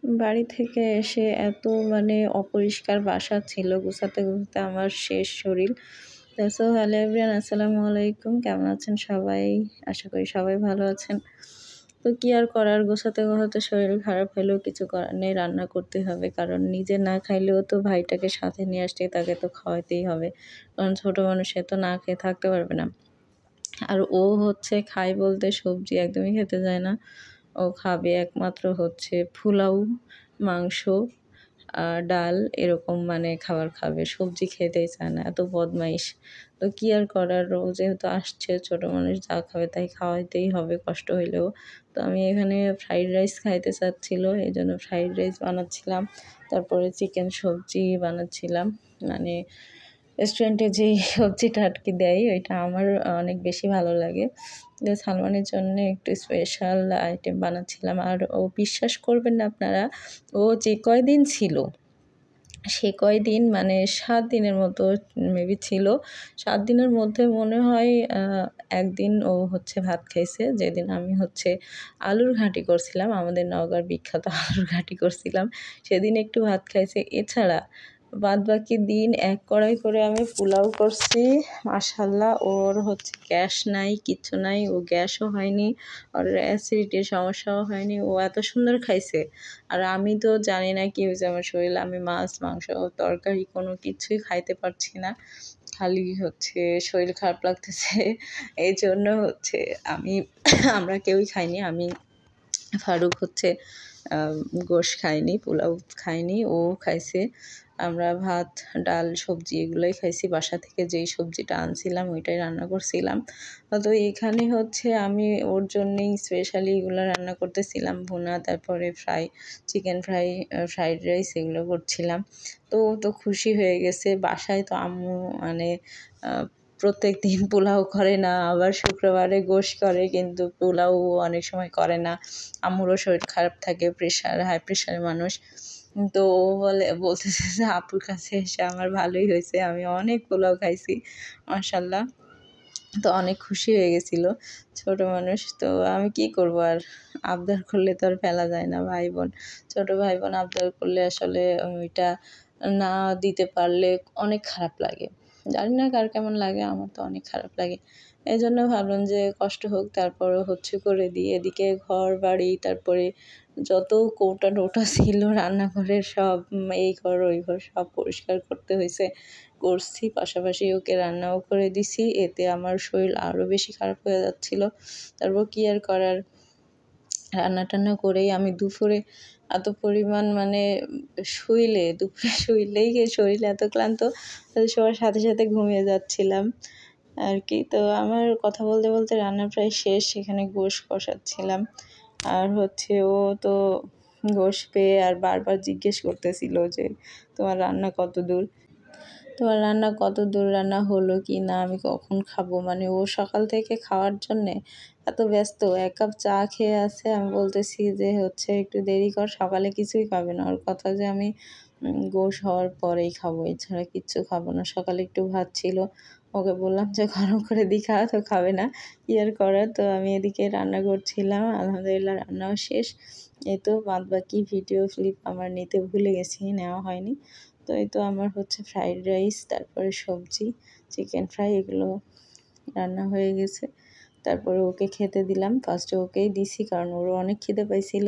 বাড়ি থেকে এসে এত মানে অপরিষ্কার বাসা ছিল, গুছাতে গুছাতে আমার শেষ শরীর। সো হ্যালো এভরিওয়ান, আসসালামু আলাইকুম। কেমন আছেন সবাই? আশা করি সবাই ভালো আছেন। তো কি আর করার, গোছাতে গোছাতে শরীর খারাপ হলেও কিছু করার নেই, রান্না করতে হবে। কারণ নিজে না খাইলেও তো ভাইটাকে সাথে নিয়ে আসলে তাকে তো খাওয়াতেই হবে। কারণ ছোট মানুষ, সে তো না খেয়ে থাকতে পারবে না। আর ও হচ্ছে খায় বলতে সবজি একদমই খেতে চায় না। ও খাবে একমাত্র হচ্ছে পোলাও, মাংস, ডাল এরকম মানে খাবার খাবে। সবজি খেতেই চায় না, এত বদমাইশ। তো কি আর করার, ও যেহেতু আসছে, ছোট মানুষ যা খাবে তাই খাওয়াইতেই হবে কষ্ট হইলেও। তো আমি এখানে ফ্রাইড রাইস খাইতে চাচ্ছিল, এই জন্য ফ্রাইড রাইস বানাচ্ছিলাম। তারপরে চিকেন সবজি বানাচ্ছিলাম। মানে রেস্টুরেন্টে যেই সবজিটা আরকি দেয় ওইটা আমার অনেক বেশি ভালো লাগে। যে সালমানের জন্য একটু স্পেশাল আইটেম বানাচ্ছিলাম। আর ও বিশ্বাস করবেন না আপনারা, ও যে কয়দিন ছিল সে কয়দিন মানে ৭ দিনের মতো মেবি ছিল। ৭ দিনের মধ্যে মনে হয় ১ দিন ও হচ্ছে ভাত খাইছে, যেদিন আমি হচ্ছে আলুর ঘাঁটি করছিলাম। আমাদের নওগাঁর বিখ্যাত আলুর ঘাঁটি করছিলাম, সেদিন একটু ভাত খাইছে। এছাড়া বাদবাকি দিন ১ কড়াই করে আমি পোলাও করছি। মাশাআল্লাহ, ওর হচ্ছে গ্যাস নাই, কিচ্ছু নাই। ও গ্যাসও হয়নি, ওর অ্যাসিডিটির সমস্যাও হয়নি। ও এত সুন্দর খাইছে। আর আমি তো জানি না কি হয়েছে আমার শরীরে, আমি মাছ, মাংস, তরকারি কোনো কিছুই খাইতে পারছি না। খালি হচ্ছে শরীর খারাপ লাগতেছে। এইজন্য হচ্ছে আমরা কেউই খাইনি। আমি, ফারুক হচ্ছে গোশ খায়নি, পোলাও খায়নি, ও খাইছে। আমরা ভাত, ডাল, সবজি এগুলোই খাইছি। বাসা থেকে যেই সবজিটা আনছিলাম ওইটাই রান্না করছিলাম। তো এখানে হচ্ছে আমি ওর জন্যেই স্পেশালি এগুলো রান্না করতেছিলাম। ভুনা, তারপরে চিকেন ফ্রাই, ফ্রাইড রাইস এগুলো করছিলাম। তো ও তো খুশি হয়ে গেছে। বাসায় তো আম্মু মানে প্রত্যেকদিন পোলাও করে না, আবার শুক্রবারে গোশ করে, কিন্তু পোলাও অনেক সময় করে না। আম্মুরও শরীর খারাপ থাকে, হাই প্রেশারের মানুষ। তো ও বলতেছে যে আপুর কাছে এসে আমার ভালোই হয়েছে, আমি অনেক পোলাও খাইছি মাশাআল্লাহ। তো অনেক খুশি হয়ে গেছিলো ছোট মানুষ। তো আমি কি করব আর, আবদার করলে তো আর ফেলা যায় না। ভাই বোন, ছোট ভাই বোন আবদার করলে আসলে ওইটা না দিতে পারলে অনেক খারাপ লাগে। জানি না কার কেমন লাগে, আমার তো অনেক খারাপ লাগে। এই জন্য ভাবলাম যে কষ্ট হোক, তারপরেও হচ্ছে করে দিই। এদিকে ঘর বাড়ি, তারপরে যত কৌটা টোটা ছিল রান্নাঘরের সব, এই ঘর ওই ঘর সব পরিষ্কার করতে হয়েছে, করছি। পাশাপাশি ওকে রান্নাও করে দিছি। এতে আমার শরীর আরও বেশি খারাপ হয়ে যাচ্ছিল। তারপর কি আর করার, রান্না টান্না করেই আমি দুপুরে এত পরিমাণ মানে দুপুরে শুইলেই শরীর এত ক্লান্ত, শোয়ার সাথে সাথে ঘুমিয়ে যাচ্ছিলাম আর কি। তো আমার কথা বলতে বলতে রান্না প্রায় শেষ। সেখানে গোশ কষাচ্ছিলাম। আর হচ্ছে ও তো গোশ পেয়ে আর বারবার জিজ্ঞেস করতেছিল যে তোমার রান্না কত দূর, রান্না হলো কি না, আমি কখন খাবো। মানে ও সকাল থেকে খাওয়ার জন্যে এত ব্যস্ত, ১ কাপ চা খেয়ে আছে। আমি বলতেছি যে হচ্ছে একটু দেরি কর, সকালে কিছুই খাবে না। ওর কথা যে আমি গোশ হওয়ার পরেই খাবো, এছাড়া কিচ্ছু খাবো না। সকালে একটু ভাত ছিল, ওকে বললাম যে গরম করে দিই খা, তো খাবে না। কি আর করার। তো আমি এদিকে রান্না করছিলাম, আলহামদুলিল্লাহ রান্নাও শেষ। এই তো বাদবাকি ভিডিও ক্লিপ আমার নিতে ভুলে গেছি, নেওয়া হয়নি। তো এই তো আমার হচ্ছে ফ্রাইড রাইস, তারপরে সবজি, চিকেন ফ্রাই এগুলো রান্না হয়ে গেছে। তারপরে ওকে খেতে দিলাম। ফার্স্টে ওকেই দিছি, কারণ ওরও অনেক খিদে পাইছিল।